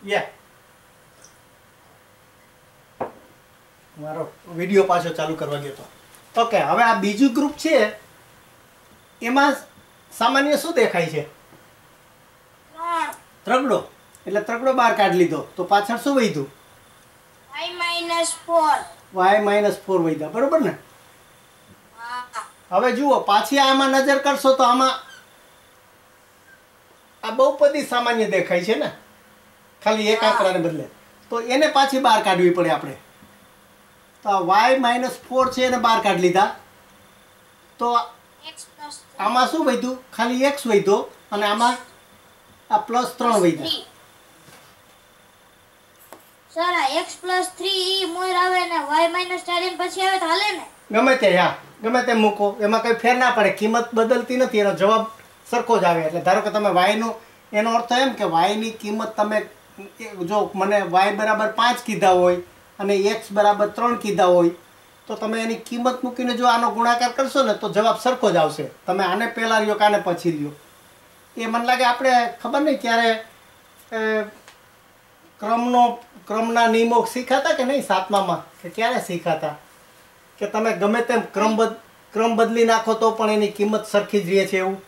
યા મારો વિડિયો પાછો ચાલુ કરવા ગયો તો ઓકે હવે આ બીજું ગ્રુપ છે એમાં સામાન્ય શું દેખાય છે ત્રગડો એટલે ત્રગડો બહાર કાઢી લીધો તો પાછળ શું વધ્યું y - 4 વધ્યા બરોબર ને હવે જુઓ પાછી આમાં નજર કરશો તો આમાં આ બહુપદી સામાન્ય દેખાય છે ને ખાલી એક આંકડાને બદલે તો એને પાછી બહાર કાઢવી પડે આપણે તો y - 4 છે એને બહાર કાઢી લીધા તો આમાં શું વધ્યું ખાલી x વધ્યો અને આમાં આ +3 વધ્યા સર આ x + 3 મોર આવે ને y - 4 પછી આવે તો હાલે ને ગમે તે હા ગમે તે મૂકો એમાં કંઈ ફેર ના પડે કિંમત બદલતી નથી એનો જવાબ સરખો જ આવે એટલે ધારો કે તમે y નું એનો અર્થ એમ કે y ની કિંમત તમે જો મને y બરાબર 5 કીધા હોય અને x બરાબર 3 કીધા હોય તો તમે એની કિંમત મૂકીને જો આનો ગુણાકાર કરશો ને તો જવાબ સરખો જ આવશે તમે આને પહેલા લ્યો કાને પછી લ્યો એ મને લાગે આપણે ખબર નહીં ક્યારે ક્રમના નિયમો શીખાતા કે નહીં 7મામાં કે ક્યારે શીખાતા કે તમે ગમે તેમ ક્રમ બદલી નાખો તો પણ એની કિંમત સરખી જ રહે છે એવું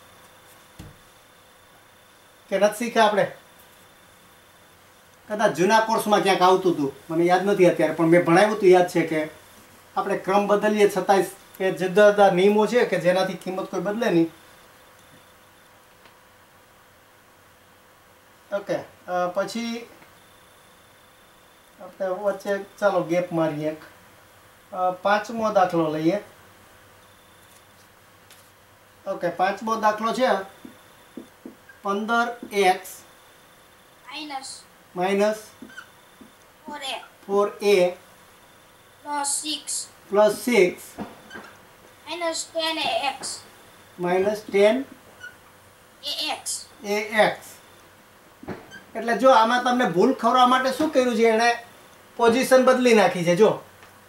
કે નથી શીખ્યા આપણે કદાચ જૂના કોર્સમાં ક્યાંક આવતું હતું મને યાદ નથી અત્યારે પણ મેં ભણાવ્યું હતું યાદ છે કે આપણે ક્રમ બદલીએ છતાંય એ જુદા જુદા નિયમો છે કે જેનાથી કિંમત કોઈ બદલે નહીં ઓકે પછી આપણે વચ્ચે ચાલો ગેપ મારીએ એક 5મો દાખલો લઈએ ઓકે 5મો દાખલો છે 15x minus 4a plus 6 minus 10ax minus 10ax એટલે જો આમાં તમને ભૂલ ખવડાવવા માટે શું કર્યું છે એણે પોઝિશન બદલી નાખી છે જો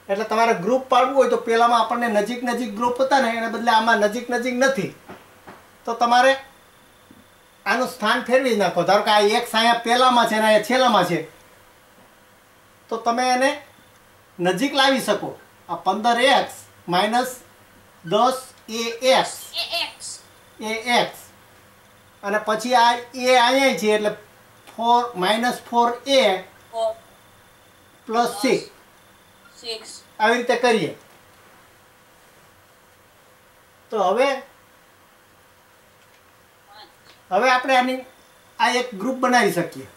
એટલે તમારે ગ્રુપ પાડવું હોય તો પહેલામાં આપણને નજીક નજીક ગ્રુપ હતા ને એને બદલે આમાં નજીક નજીક નથી તો તમારે આનું સ્થાન ફેરવી જ નાખો ધારો કે આ x અહીંયા પહેલામાં છે અને અહીંયા છેલ્લામાં છે તો તમે એને નજીક લાવી શકો આ 15x minus 10ax અને પછી આ a અહીંયા છે એટલે 4 minus 4a plus 6 આવી રીતે કરીએ તો હવે આપણે આની આ એક ગ્રુપ બનાવી શકીએ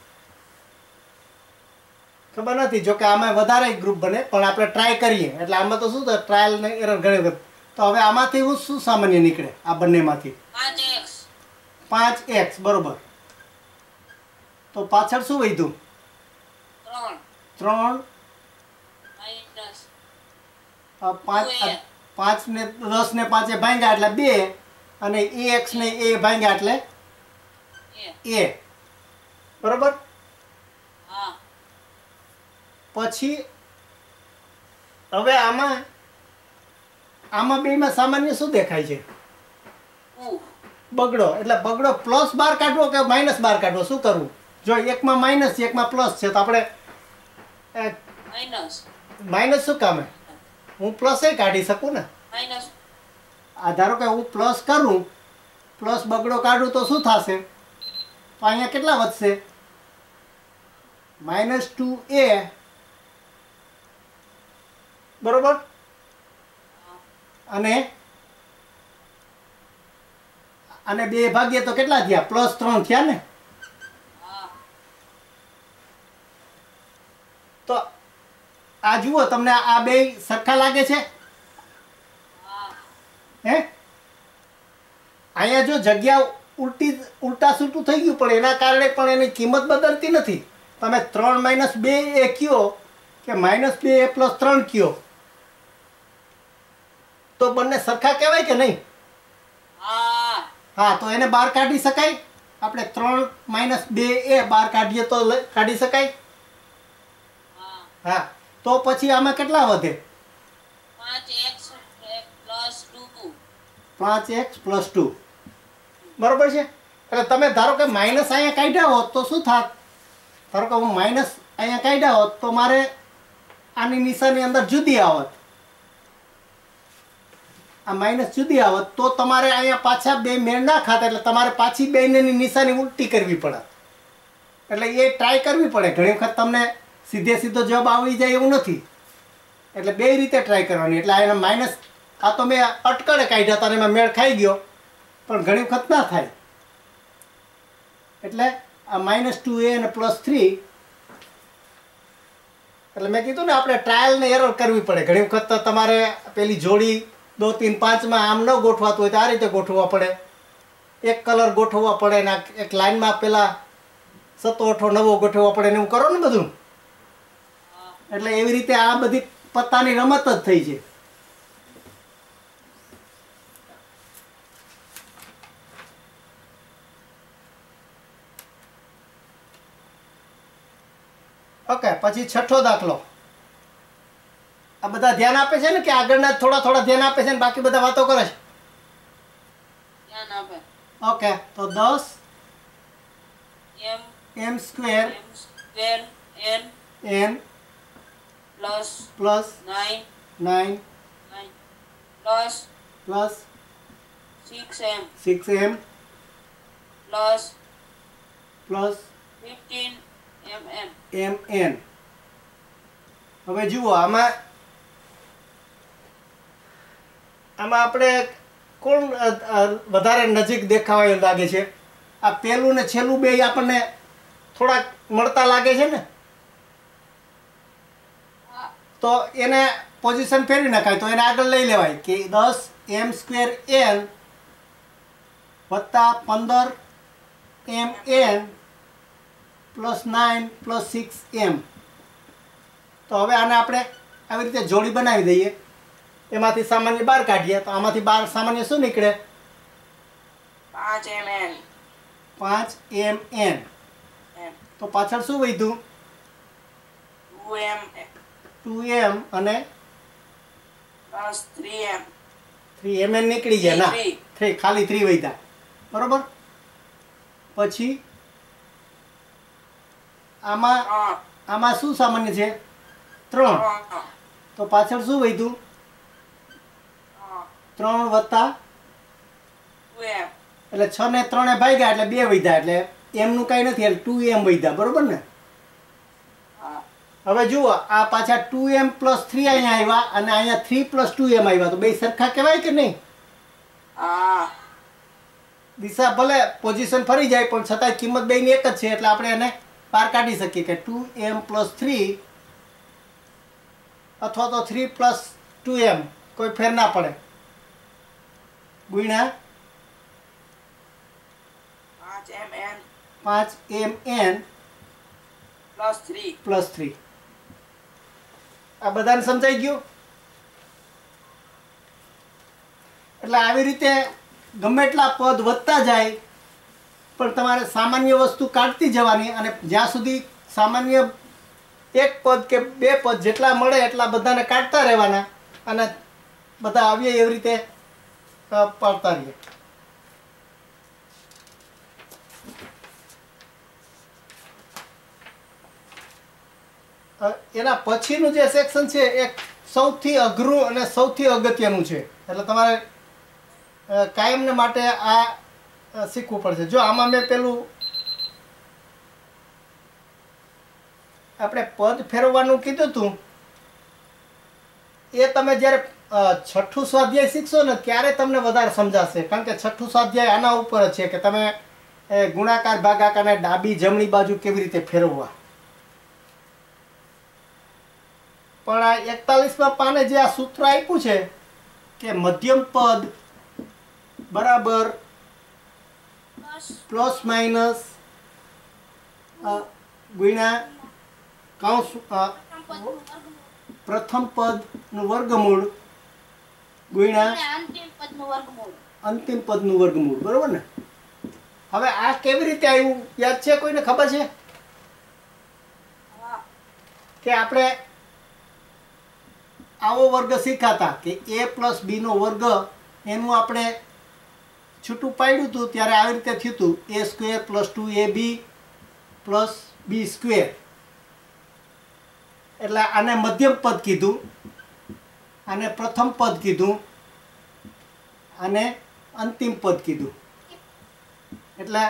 ખબર નથી જો કે આમાં વધારે ગ્રુપ બને પણ આપણે ટ્રાય કરીએ એટલે આમાં તો શું થાય ટ્રાયલ ને એરર ઘણી વખત તો હવે આમાંથી શું સામાન્ય નીકળે આ બંનેમાંથી 5x બરોબર તો પાછળ શું વધ્યું 3 5 ને 10 ને 5 ભાંગ્યા એટલે 2 અને ax ને a ભાંગ્યા એટલે a બરોબર પછી હવે આમાં બેમાં સામાન્ય શું દેખાય છે બગડો એટલે બગડો પ્લસ બાર કાઢવો કે માઇનસ બાર કાઢવો શું કરવું જો એકમાં માઇનસ છે એકમાં પ્લસ છે તો આપણે માઇનસ શું કામે હું પ્લસ એ કાઢી શકું ને આ ધારો કે હું પ્લસ કરું પ્લસ બગડો કાઢું તો શું થશે તો અહીંયા કેટલા વધશે -2a બરોબર અને 2 ભાગ્યે તો કેટલા થયા +3 થયા ને તો આ જુઓ તમને આ બે સરખા લાગે છે હે અહીંયા જો જગ્યા ઉલટા સુલટું થઈ ગયું પણ એના કારણે પણ એની કિંમત બદલતી નથી તમે 3 - 2a કયો કે -2a + 3 કયો તો બંને સરખા કહેવાય કે નહીં હા તો એને બહાર કાઢી શકાય આપણે 3 - 2a બહાર કાઢીએ તો કાઢી શકાય હા તો પછી આમાં કેટલા વધે 5x + 2 બરોબર છે એટલે તમે ધારો કે માઇનસ અહીંયા કાઢ્યા હોત તો શું થાત ધારો કે હું માઇનસ અહીંયા કાઢ્યા હોત તો મારે આની નિશાની અંદર જુદી આવત, આ માઇનસ જુદી આવત તો તમારે અહીંયા પાછા બે મેળ ના ખાતા, એટલે તમારે પાછી બેની નિશાની ઉલટી કરવી પડે. એટલે એ ટ્રાય કરવી પડે. ઘણી વખત તમને સીધો જવાબ આવી જાય એવું નથી, એટલે બે રીતે ટ્રાય કરવાની. એટલે આ માઇનસ, આ તો મેં અટકળે કાઢ્યા હતા અને એમાં મેળ ખાઈ ગયો, પણ ઘણી વખત ના થાય. એટલે આ -2a અને +3, એટલે મેં કીધું ને આપણે ટ્રાયલ ને એરર કરવી પડે. ઘણી વખત તો તમારે પેલી જોડી 2 3 5માં આમ ન ગોઠવાતું હોય તો આ રીતે ગોઠવવા પડે, એક કલર ગોઠવવા પડે ને એક લાઈનમાં પેલા 7 8 9 ગોઠવવા પડે ને એવું કરો ને બધું. એટલે એવી રીતે આ બધી પત્તાની રમત જ થઈ છે. ઓકે, પછી છઠ્ઠો દાખલો. આ બધા ધ્યાન આપે છે ને કે આગળના થોડા ધ્યાન આપે છે ને બાકી બધા વાતો કરે છે? ધ્યાન આપે. ઓકે, તો 10 m² n plus plus 9 plus plus 6m 6m plus plus 15mm. mn. હવે જુઓ, આમાં આપણે કોણ વધારે નજીક દેખાવા એવું લાગે છે? આ પહેલું ને છેલ્લું બે આપણને થોડાક મળતા લાગે છે ને, તો એને પોઝિશન ફેરવી નખાય, તો એને આગળ લઈ લેવાય કે 10m² n વત્તા 15mn પ્લસ 9 પ્લસ 6m. તો હવે આને આપણે આવી રીતે જોડી બનાવી દઈએ, એમાંથી સામાન્ય બહાર કાઢીએ. તો આમાંથી બહાર સામાન્ય શું નીકળે? 5mn. 5mn. તો પાછળ શું વધ્યું? 2m અને પ્લસ 3m. 3mn નીકળી ગયા. ના, 3 ખાલી 3 વધ્યા, બરોબર. પછી આમાં શું સામાન્ય છે? 3. તો પાછળ શું વધ્યું? 3 વત્તા 2m. એટલે 6 ને 3 ભાગ્યા એટલે 2 વધ્યા, એટલે m નું કઈ નથી, એટલે 2m વધ્યા, બરોબર ને? હવે જુઓ, આ પાછા 2m પ્લસ 3 અહીંયા આવ્યા અને અહીંયા 3 પ્લસ 2m આવ્યા, તો બે સરખા કહેવાય કે નહીં? દિશા ભલે પોઝિશન ફરી જાય પણ છતાંય કિંમત બેની એક જ છે, એટલે આપણે એને બહાર કાઢી શકીએ કે 2m પ્લસ 3 અથવા તો 3 પ્લસ 2m, કોઈ ફેર ના પડે, ગુણ્યા 5mn પ્લસ 3. આ બધાને સમજાઈ ગયું? એટલે આવી રીતે ગમે એટલા પદ વધતા જાય પણ તમારે સામાન્ય વસ્તુ કાઢતી જવાની, અને જ્યાં સુધી સામાન્ય એક પદ કે બે પદ જેટલા મળે એટલા બધાને કાઢતા રહેવાના, અને બધા આવીએ એવી રીતે પાડતા રહીએ. એના પછીનું જે સેક્શન છે એ સૌથી અઘરું અને સૌથી અગત્યનું છે, એટલે તમારે કાયમને માટે આ શીખવું પડશે. જો આમાં મેં પેલું આપણે પદ ફેરવવાનું કીધું હતું, એ તમે જ્યારે છઠ્ઠું સ્વાધ્યાય શીખશો ને ત્યારે તમને વધારે સમજાશે, કારણ કે છઠ્ઠું સ્વાધ્યાય આના ઉપર છે કે તમે ગુણાકાર ભાગાકારને ડાબી જમણી બાજુ કેવી રીતે ફેરવવા. પણ આ 41માં પાને જે આ સૂત્ર આપ્યું છે કે મધ્યમ પદ બરાબર પ્લસ માઇનસ ગુણ્યા કૌંસ પ્રથમ પદનું વર્ગમૂળ ગુણ્યા અંતિમ પદનું વર્ગમૂળ, બરોબર ને? હવે આ કેવી રીતે આવ્યું યાદ છે? કોઈને ખબર છે કે આપણે આવો વર્ગ શીખાતા કે a પ્લસ b નો વર્ગ, એનું આપણે છૂટું પાડ્યું હતું ત્યારે આવી રીતે થયું હતું, a² પ્લસ 2ab પ્લસ બી સ્ક્વેર. એટલે આને મધ્યમ પદ કીધું, આને પ્રથમ પદ કીધું, આને અંતિમ પદ કીધું. એટલે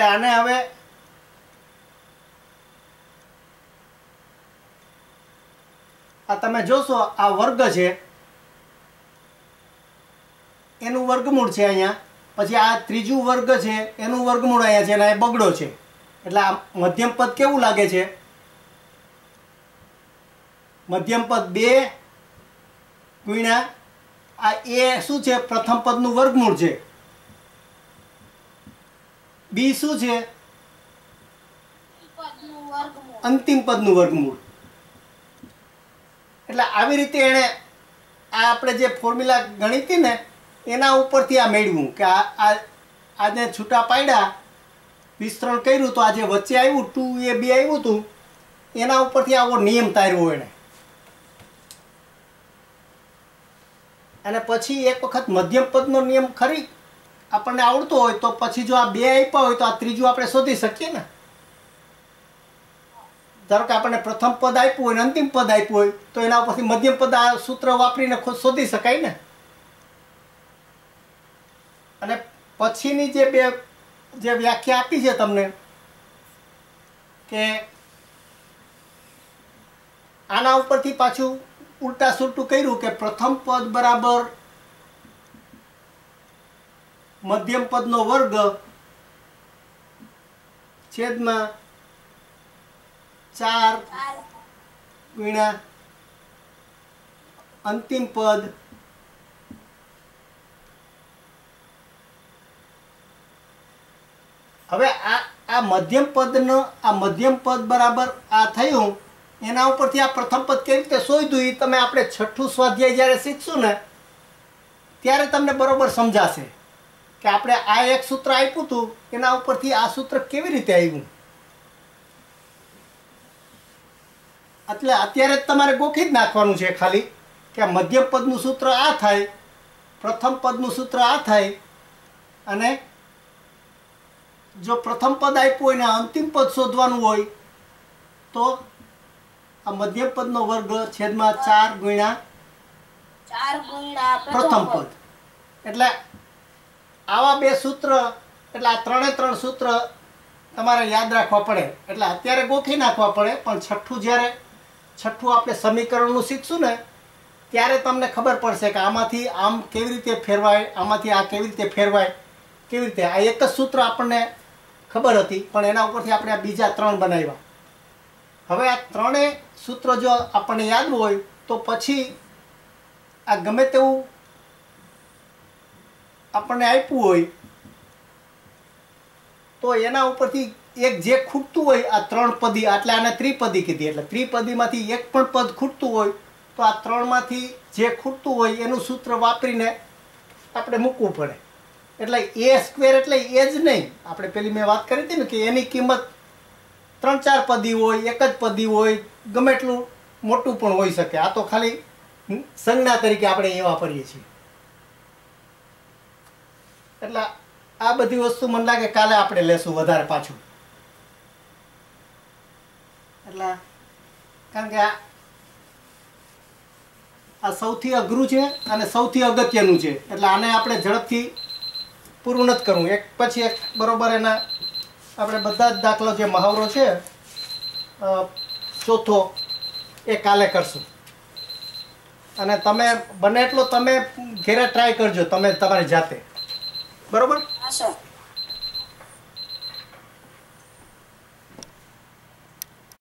આને હવે આ તમે જોશો આ વર્ગ છે એનું વર્ગમૂળ છે અહીંયા, પછી આ ત્રીજું વર્ગ છે એનું વર્ગમૂળ અહીંયા છે અને આ બગડો છે. એટલે આ મધ્યમ પદ કેવું લાગે છે? મધ્યમ પદ 2 ગુણ્યા આ એ શું છે? પ્રથમ પદનું વર્ગમૂળ છે. બી શું છે? અંતિમ પદનું વર્ગમૂળ. એટલે આવી રીતે એણે આ આપણે જે ફોર્મ્યુલા ગણી હતી ને એના ઉપરથી આ મેળવ્યું કે આને છૂટા પાડ્યા, વિસ્તરણ કર્યું તો આ જે વચ્ચે આવ્યું 2ab આવ્યું હતું એના ઉપરથી આવો નિયમ તાર્યો એણે. અને પછી એક વખત મધ્યમ પદનો નિયમ ખરી આપણને આવડતો હોય તો પછી જો આ 2 આપ્યા હોય તો આ ત્રીજું આપણે શોધી શકીએ ને. ધારો કે આપણને પ્રથમ પદ આપ્યું હોય ને અંતિમ પદ આપ્યું હોય તો એના ઉપરથી મધ્યમ પદ આ સૂત્ર વાપરીને ખુદ શોધી શકાય ને. અને પછીની જે વ્યાખ્યા આપી છે તમને કે આના ઉપરથી પાછું ઉલટા સુલટું કર્યું કે પ્રથમ પદ બરાબર મધ્યમ પદનો વર્ગ છેદમાં 4 ગુણ્યા અંતિમ પદ હવે આ મધ્યમ પદ બરાબર આ થયું એના ઉપરથી આ પ્રથમ પદ કેવી રીતે શોધ્યું એ તમે આપણે છઠ્ઠું સ્વાધ્યાય જ્યારે શીખશું ને ત્યારે તમને બરોબર સમજાશે કે આપણે આ એક સૂત્ર આપ્યું હતું એના ઉપરથી આ સૂત્ર કેવી રીતે આવ્યું. એટલે અત્યારે જ તમારે ગોખી જ નાખવાનું છે ખાલી કે મધ્યમ પદનું સૂત્ર આ થાય, પ્રથમ પદનું સૂત્ર આ થાય, અને જો પ્રથમ પદ આપ્યું હોય ને અંતિમ પદ શોધવાનું હોય તો આ મધ્યમ પદનો વર્ગ છેદમાં 4 ગુણ્યા પ્રથમ પદ. એટલે આવા બે સૂત્ર, એટલે આ ત્રણે ત્રણ સૂત્ર તમારે યાદ રાખવા પડે. એટલે અત્યારે ગોખી નાખવા પડે, પણ છઠ્ઠું આપણે સમીકરણનું શીખશું ને ત્યારે તમને ખબર પડશે કે આમાંથી આમ કેવી રીતે ફેરવાય, આમાંથી આ કેવી રીતે ફેરવાય, કેવી રીતે. આ એક જ સૂત્ર આપણને ખબર હતી પણ એના ઉપરથી આપણે આ બીજા 3 બનાવ્યા. હવે આ ત્રણેય સૂત્ર જો આપણને યાદ હોય તો પછી આ ગમે તેવું આપણને આપ્યું હોય તો એના ઉપરથી એક જે ખૂટતું હોય આ 3 પદી, એટલે આને ત્રિપદી કીધી. એટલે ત્રિપદીમાંથી એક પણ પદ ખૂટતું હોય તો આ 3માંથી જે ખૂટતું હોય એનું સૂત્ર વાપરીને આપણે મૂકવું પડે. એટલે a સ્ક્વેર એટલે એ જ નહીં, આપણે પેલી મેં વાત કરી હતી ને કે એની કિંમત 3-4 પદી હોય, એક જ પદી હોય, ગમે એટલું મોટું પણ હોઈ શકે. આ તો ખાલી સંજ્ઞા તરીકે આપણે એ વાપરીએ છીએ. એટલે આ બધી વસ્તુ મને લાગે કાલે આપણે લેશું વધારે પાછું. એટલે કારણ કે આ સૌથી અઘરું છે અને સૌથી અગત્યનું છે. એટલે આને આપણે ઝડપથી પૂરું નથી કરવું, એક પછી એક બરોબર. એના આપણે બધા જ દાખલો જે મહાવરો છે ચોથો એ કાલે કરશું. અને તમે બને એટલો તમે ઘેરે ટ્રાય કરજો તમે તમારી જાતે. બરોબર? હા સર.